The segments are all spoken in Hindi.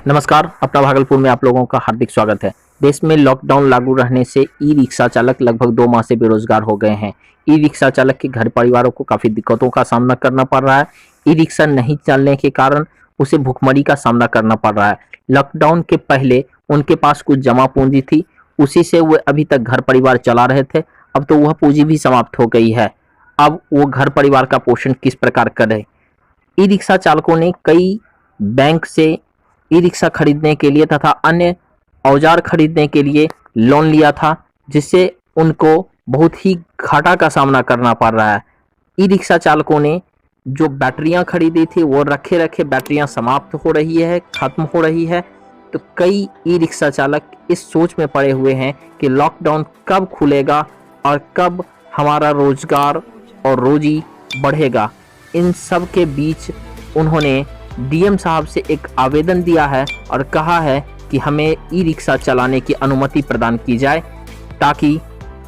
नमस्कार, अपना भागलपुर में आप लोगों का हार्दिक स्वागत है। देश में लॉकडाउन लागू रहने से ई रिक्शा चालक लगभग 2 माह से बेरोजगार हो गए हैं। ई रिक्शा चालक के घर परिवारों को काफ़ी दिक्कतों का सामना करना पड़ रहा है। ई रिक्शा नहीं चलने के कारण उसे भुखमरी का सामना करना पड़ रहा है। लॉकडाउन के पहले उनके पास कुछ जमा पूंजी थी, उसी से वो अभी तक घर परिवार चला रहे थे। अब तो वह पूंजी भी समाप्त हो गई है। अब वो घर परिवार का पोषण किस प्रकार करें? ई रिक्शा चालकों ने कई बैंक से ई रिक्शा खरीदने के लिए तथा अन्य औजार खरीदने के लिए लोन लिया था, जिससे उनको बहुत ही घाटा का सामना करना पड़ रहा है। ई रिक्शा चालकों ने जो बैटरियां खरीदी थी वो रखे रखे बैटरियां समाप्त हो रही है, खत्म हो रही है। तो कई ई रिक्शा चालक इस सोच में पड़े हुए हैं कि लॉकडाउन कब खुलेगा और कब हमारा रोजगार और रोजी बढ़ेगा। इन सब के बीच उन्होंने डीएम साहब से एक आवेदन दिया है और कहा है कि हमें ई रिक्शा चलाने की अनुमति प्रदान की जाए, ताकि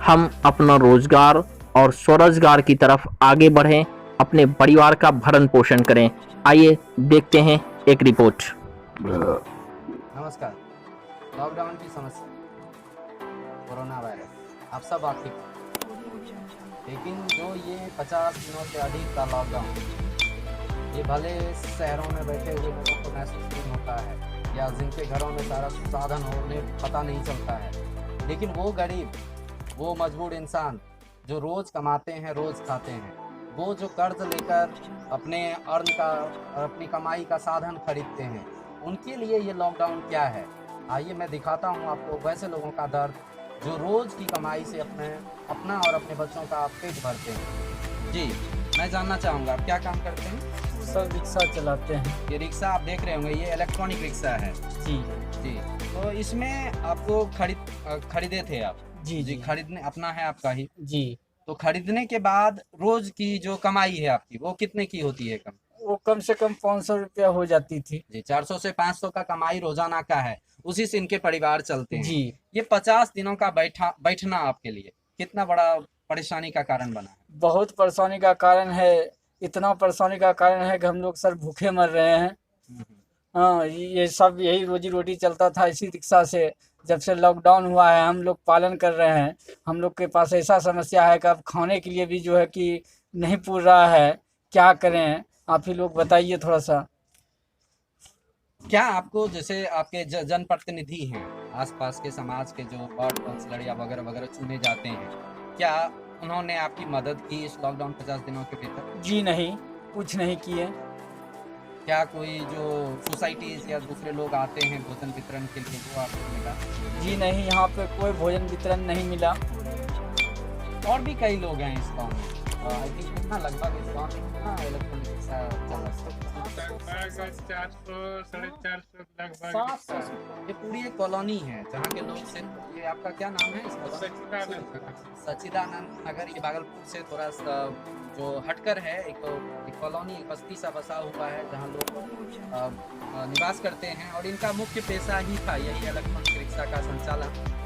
हम अपना रोजगार और स्वरोजगार की तरफ आगे बढ़ें, अपने परिवार का भरण पोषण करें। आइए देखते हैं एक रिपोर्ट। नमस्कार। लॉकडाउन की समस्या, कोरोना वायरस, आप सब वाकिफ हैं। लेकिन जो ये 50 दिनों से अधिक का लॉकडाउन, ये भले शहरों में बैठे हुए लोगों को महसूस नहीं होता है या जिनके घरों में सारा साधन हो उन्हें पता नहीं चलता है, लेकिन वो गरीब, वो मजबूर इंसान जो रोज़ कमाते हैं, रोज़ खाते हैं, वो जो कर्ज लेकर अपने अर्न का और अपनी कमाई का साधन खरीदते हैं, उनके लिए ये लॉकडाउन क्या है। आइए मैं दिखाता हूँ आपको वैसे लोगों का दर्द जो रोज़ की कमाई से अपना और अपने बच्चों का पेट भरते हैं। जी, मैं जानना चाहूँगा आप क्या काम करते हैं? सब रिक्शा चलाते हैं। ये रिक्शा आप देख रहे होंगे, ये इलेक्ट्रॉनिक रिक्शा है। जी जी, तो इसमें आपको खरीदे थे आप? जी जी, खरीदने अपना है आपका ही। जी। तो खरीदने के बाद रोज की जो कमाई है आपकी वो कितने की होती है कम? वो कम से कम 500 रुपया हो जाती थी। जी, 400 से 500 का कमाई रोजाना का है, उसी से इनके परिवार चलते हैं। जी। ये 50 दिनों का बैठना आपके लिए कितना बड़ा परेशानी का कारण बना है? बहुत परेशानी का कारण है। इतना परेशानी का कारण है कि हम लोग सर भूखे मर रहे हैं। हम्म, हाँ, ये सब यही रोजी रोटी चलता था इसी रिक्शा से। जब से लॉकडाउन हुआ है हम लोग पालन कर रहे हैं। हम लोग के पास ऐसा समस्या है कि अब खाने के लिए भी जो है कि नहीं पूर रहा है। क्या करें, आप ही लोग बताइए थोड़ा सा। क्या आपको जैसे आपके जनप्रतिनिधि हैं, आसपास के समाज के जो वार्ड काउंसलर या वगैरह वगैरह चुने जाते हैं, क्या उन्होंने आपकी मदद की इस लॉकडाउन 50 दिनों के भीतर? जी नहीं, कुछ नहीं किए। क्या कोई जो सोसाइटीज या दूसरे लोग आते हैं भोजन वितरण के लिए वो आपको मिला? जी नहीं, यहाँ पे कोई भोजन वितरण नहीं मिला। और भी कई लोग हैं इस गाँव में। आई थिंक कितना लगभग इस गाँव में कितना इलेक्ट्रॉनिक रिक्शा चल रहा है? 400 450 लगभग 700। ये पूरी एक कॉलोनी है जहाँ के लोग सिर्फ, ये आपका क्या नाम है इस कॉलोनी? सच्चिदानंद नगर। ये भागलपुर से थोड़ा सा जो हटकर है, एक कॉलोनी, एक बस्ती सा बसा हुआ है जहाँ लोग निवास करते हैं और इनका मुख्य पेशा ही था यही इलेक्ट्रॉनिक रिक्शा का संचालन।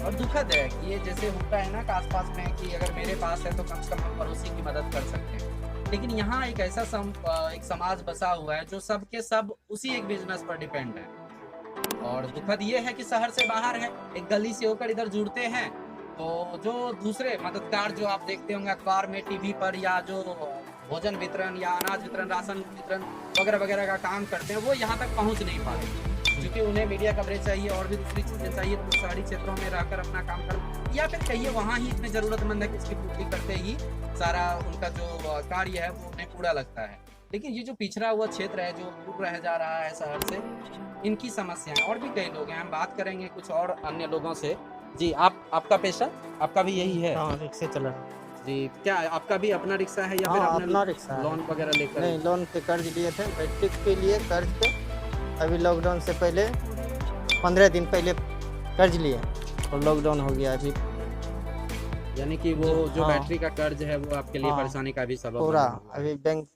और दुखद है कि ये जैसे होता है ना कि आसपास में कि अगर मेरे पास है तो कम से कम हम पड़ोसी की मदद कर सकते हैं, लेकिन यहाँ एक ऐसा एक समाज बसा हुआ है जो सब के सब उसी एक बिजनेस पर डिपेंड है। और दुखद ये है कि शहर से बाहर है, एक गली से होकर इधर जुड़ते हैं, तो जो दूसरे मददगार जो आप देखते होंगे अखबार में, टीवी पर, या जो भोजन वितरण या अनाज वितरण, राशन वितरण वगैरह वगैरह का काम करते हैं, वो यहाँ तक पहुँच नहीं पाते क्योंकि उन्हें मीडिया कवरेज चाहिए और भी दूसरी चीज़ें चाहिए, तो शहरी क्षेत्रों में रहकर अपना काम कर, या फिर कहिए वहाँ ही इतने ज़रूरतमंद है कि उसकी पूर्ति करते ही सारा उनका जो कार्य है वो उन्हें पूरा लगता है। लेकिन ये जो पिछड़ा हुआ क्षेत्र है जो दूर रह जा रहा है शहर से, इनकी समस्याएं, और भी कई लोग हैं, हम बात करेंगे कुछ और अन्य लोगों से। जी, आपका पेशा, आपका भी यही है? हाँ, रिक्शे चला। जी, क्या आपका भी अपना रिक्शा है या हाँ, फिर अपना अपना रिक्शा है। लोन वगैरह लेकर? नहीं, लोन पे कर्ज लिए थे, मैट्रिक के लिए कर्ज पे। अभी लॉकडाउन से पहले 15 दिन पहले कर्ज लिए और लॉकडाउन हो गया अभी यानी कि वो जो हाँ। बैटरी का कर्ज है वो आपके लिए हाँ, परेशानी का भी सबब पूरा। बना हुआ है। अभी बैंक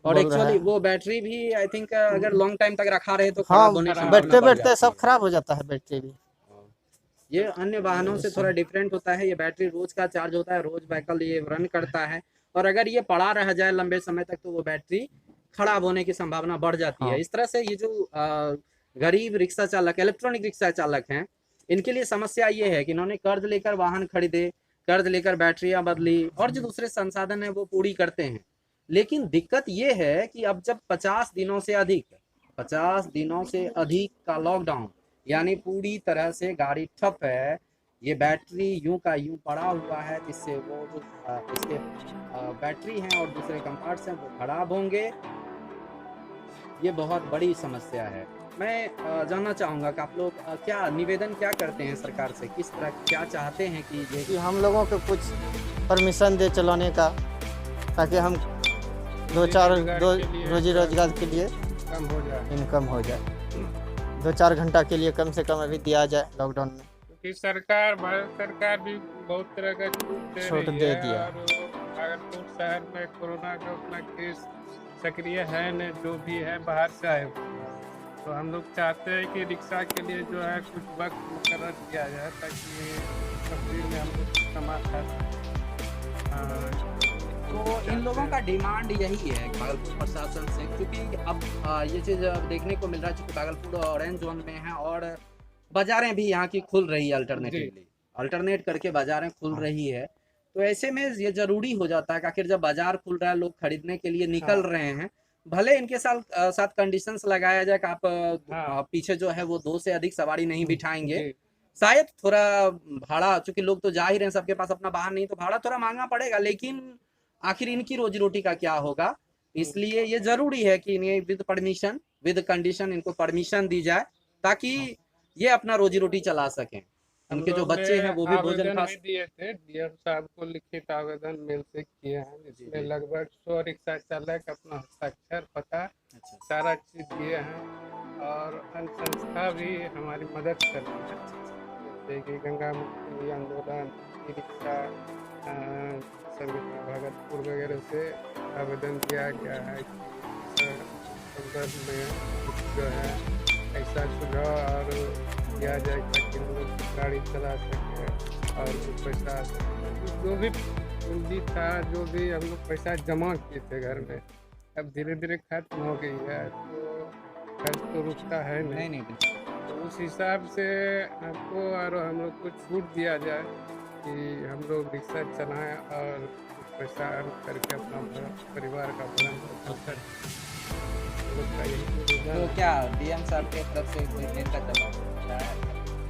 और बोल रहा एक्चुअली है। वो बैटरी भी आई थिंक अगर लॉन्ग टाइम तक रखा रहे तो हाँ, खराब होने की संभावना बैठते बढ़ बैठते जाती सब है। खराब हो जाता है बैटरी भी। ये अन्य वाहनों से थोड़ा डिफरेंट होता है, ये बैटरी रोज का चार्ज होता है, रोज व्हीकल ये रन करता है, और अगर ये पड़ा रह जाए लंबे समय तक तो वो बैटरी खराब होने की संभावना बढ़ जाती है। हाँ। इस तरह से ये जो गरीब रिक्शा चालक, इलेक्ट्रॉनिक रिक्शा चालक हैं, इनके लिए समस्या ये है कि इन्होंने कर्ज लेकर वाहन खरीदे, कर्ज लेकर बैटरियां बदली और जो दूसरे संसाधन है वो पूरी करते हैं। लेकिन दिक्कत ये है कि अब जब 50 दिनों से अधिक का लॉकडाउन, यानी पूरी तरह से गाड़ी ठप है, ये बैटरी यूं का यूं पड़ा हुआ है, जिससे वो जो इसके बैटरी हैं और दूसरे कंपार्ट्स हैं वो खराब होंगे। ये बहुत बड़ी समस्या है। मैं जानना चाहूँगा कि आप लोग क्या निवेदन क्या करते हैं सरकार से, किस तरह क्या चाहते हैं कि ये कि हम लोगों को कुछ परमिशन दे चलाने का, ताकि हम रोजी रोजगार के लिए कम हो जाए, इनकम हो जाए। 2-4 घंटा के लिए कम से कम अभी दिया जाए लॉकडाउन में। क्योंकि भारत सरकार भी बहुत तरह का छूट दे दिया। और भागलपुर शहर में कोरोना का उतना केस सक्रिय है न, जो भी है बाहर से आए हुए। तो हम लोग चाहते हैं कि रिक्शा के लिए जो है कुछ वक्त मुकर्रर किया जाए, ताकि तस्वीर में हम लोग कमा सकें। तो इन लोगों का डिमांड यही है भागलपुर प्रशासन से, क्योंकि अब ये चीज़ देखने को मिल रहा है कि भागलपुर ऑरेंज जोन में है और बाजारें भी यहाँ की खुल रही है, अल्टरनेट करके बाजारें खुल रही है। तो ऐसे में ये जरूरी हो जाता है कि आखिर जब बाजार खुल रहा है, लोग खरीदने के लिए निकल रहे हैं, भले इनके साथ कंडीशंस लगाया जाए कि आप पीछे जो है वो 2 से अधिक सवारी नहीं बिठाएंगे, शायद थोड़ा भाड़ा, चूंकि लोग तो जा ही रहे हैं, सबके पास अपना वाहन नहीं, तो भाड़ा थोड़ा महंगा पड़ेगा, लेकिन आखिर इनकी रोजी रोटी का क्या होगा। इसलिए ये जरूरी है कि इन्हें विद कंडीशन इनको परमिशन दी जाए, ताकि ये अपना रोजी रोटी चला सकें, उनके जो बच्चे हैं वो भी भोजन खा भी दिए थे। डीएम साहब को लिखित आवेदन मेल से किए हैं, जिसमें लगभग 100 रिक्शा चालक अपना हस्ताक्षर, पता सारा चीज दिए हैं। और अन्य संस्था भी हमारी मदद कर रही है, जैसे कि गंगा मुक्ति आंदोलन, रिक्शा समिति भागलपुर वगैरह से आवेदन किया गया है कि संदर्भ में जो है ऐसा सुझाव और किया जाए ताकि हम लोग गाड़ी चला सकें और पैसा जो भी पूंजी था, जो भी हम लोग पैसा जमा किए थे घर में, अब धीरे धीरे खत्म हो गई है। तो खर्च तो रुकता है नहीं। तो उस हिसाब से हमको और हम लोग को छूट दिया जाए कि हम लोग रिक्शा चलाएं और पैसा अर्न करके अपना परिवार का भरण पोषण करें। तो क्या डीएम साहब के तरफ से कोई मेल का जवाब मिला है?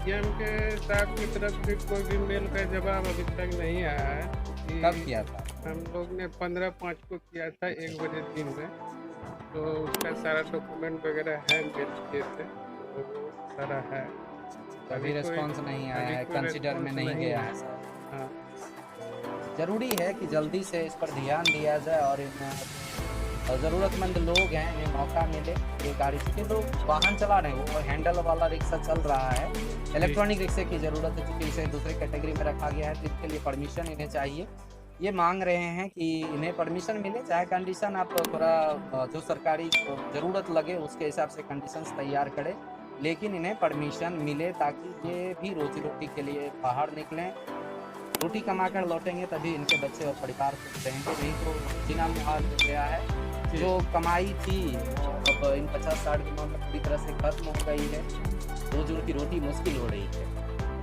डीएम के साहब की तरफ से कोई भी मेल का जवाब अभी तक नहीं आया है। कब किया था? हम लोग ने 15/5 को किया था, 1 बजे दिन में। तो उसका सारा डॉक्यूमेंट वगैरह है, मेल किए थे, तो वो सारा है। अभी रिस्पॉन्स नहीं आया है, कंसिडर में नहीं गया है सर। हाँ, जरूरी है कि जल्दी से इस पर ध्यान दिया जाए और इन ज़रूरतमंद लोग हैं, इन्हें मौका मिले। ये गाड़ी से लोग वाहन चला रहे हैं, वो हैंडल वाला रिक्शा चल रहा है, इलेक्ट्रॉनिक रिक्शे की ज़रूरत है, क्योंकि इसे दूसरे कैटेगरी में रखा गया है, तो इसके लिए परमिशन इन्हें चाहिए। ये मांग रहे हैं कि इन्हें परमिशन मिले, चाहे कंडीशन आप थोड़ा जो सरकारी ज़रूरत लगे उसके हिसाब से कंडीशंस तैयार करें, लेकिन इन्हें परमिशन मिले ताकि ये भी रोजी रोटी के लिए बाहर निकलें। रोटी कमा कर लौटेंगे तभी इनके बच्चे और परिवार खुश रहेंगे, नहीं तो जीना मुहाल हो गया है। जो कमाई थी वो अब इन 50-60 दिनों में पूरी तरह से खत्म हो गई है, रोज की रोटी मुश्किल हो रही है।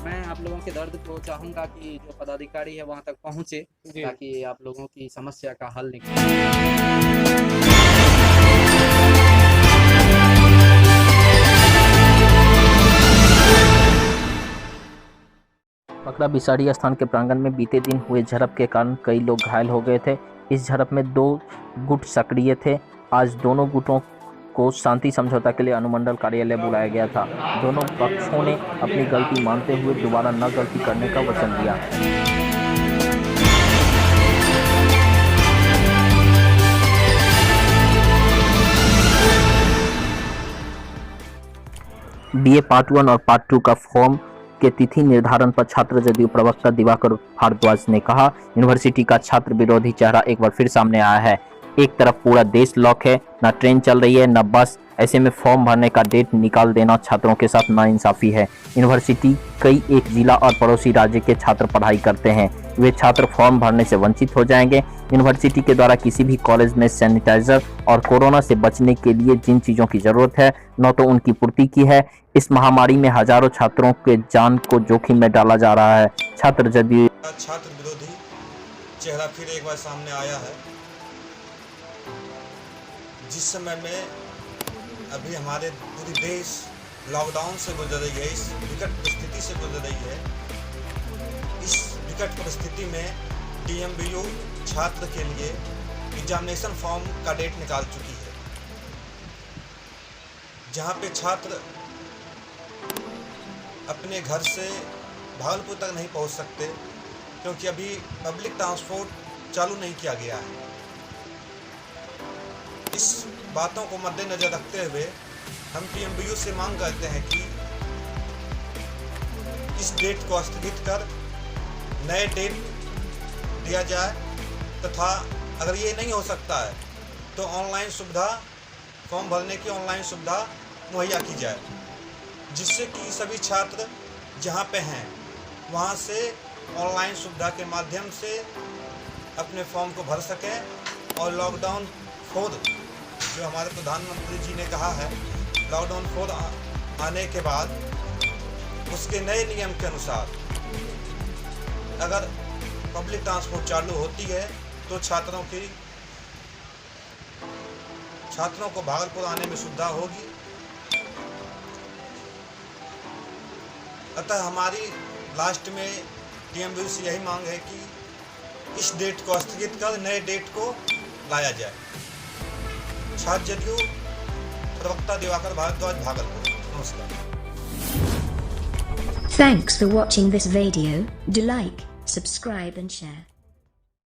मैं आप लोगों के दर्द को चाहूँगा कि जो पदाधिकारी है वहाँ तक पहुँचे, ताकि आप लोगों की समस्या का हल निकले। पकड़ा बिसाड़ी स्थान के प्रांगण में बीते दिन हुए झड़प के कारण कई लोग घायल हो गए थे। इस झड़प में 2 गुट सक्रिय थे। आज दोनों गुटों को शांति समझौता के लिए अनुमंडल कार्यालय बुलाया गया था। दोनों पक्षों ने अपनी गलती मानते हुए दोबारा न गलती करने का वचन दिया। बीए पार्ट 1 और पार्ट 2 का फॉर्म के तिथि निर्धारण पर छात्र जदयू प्रवक्ता दिवाकर भारद्वाज ने कहा, यूनिवर्सिटी का छात्र विरोधी चेहरा एक बार फिर सामने आया है। एक तरफ पूरा देश लॉक है, न ट्रेन चल रही है न बस। ऐसे में फॉर्म भरने का डेट निकाल देना छात्रों के साथ नाइंसाफी है। यूनिवर्सिटी कई एक जिला और पड़ोसी राज्य के छात्र पढ़ाई करते हैं, वे छात्र फॉर्म भरने से वंचित हो जाएंगे। यूनिवर्सिटी के द्वारा किसी भी कॉलेज में सैनिटाइजर और कोरोना से बचने के लिए जिन चीज़ों की ज़रूरत है न तो उनकी पूर्ति की है। इस महामारी में हजारों छात्रों के जान को जोखिम में डाला जा रहा है। छात्र जदयू छात्र विरोधी चेहरा फिर एक बार सामने आया है। जिस समय में अभी हमारे पूरी देश लॉकडाउन से गुजर रही है, इस विकट परिस्थिति से गुजर रही है, इस विकट परिस्थिति में DMBU छात्र के लिए एग्जामिनेशन फॉर्म का डेट निकाल चुकी है, जहां पे छात्र अपने घर से भागलपुर तक नहीं पहुंच सकते क्योंकि अभी पब्लिक ट्रांसपोर्ट चालू नहीं किया गया है। इस बातों को मद्देनजर रखते हुए हम DMBU से मांग करते हैं कि इस डेट को स्थगित कर नए डेट दिया जाए तथा अगर ये नहीं हो सकता है तो ऑनलाइन सुविधा, फॉर्म भरने की ऑनलाइन सुविधा मुहैया की जाए, जिससे कि सभी छात्र जहाँ पे हैं वहाँ से ऑनलाइन सुविधा के माध्यम से अपने फॉर्म को भर सकें और लॉकडाउन 4 जो हमारे प्रधानमंत्री जी ने कहा है, लॉकडाउन 4 आने के बाद उसके नए नियम के अनुसार अगर पब्लिक ट्रांसपोर्ट चालू होती है तो छात्रों को भागलपुर आने में सुविधा होगी। अतः हमारी लास्ट में DMBU से यही मांग है कि इस डेट को स्थगित कर नए डेट को लाया जाए। छात्र जदयू, प्रवक्ता दिवाकर भारद्वाज, भागलपुर। नमस्कार। Thanks for watching this video. Do like, subscribe and share.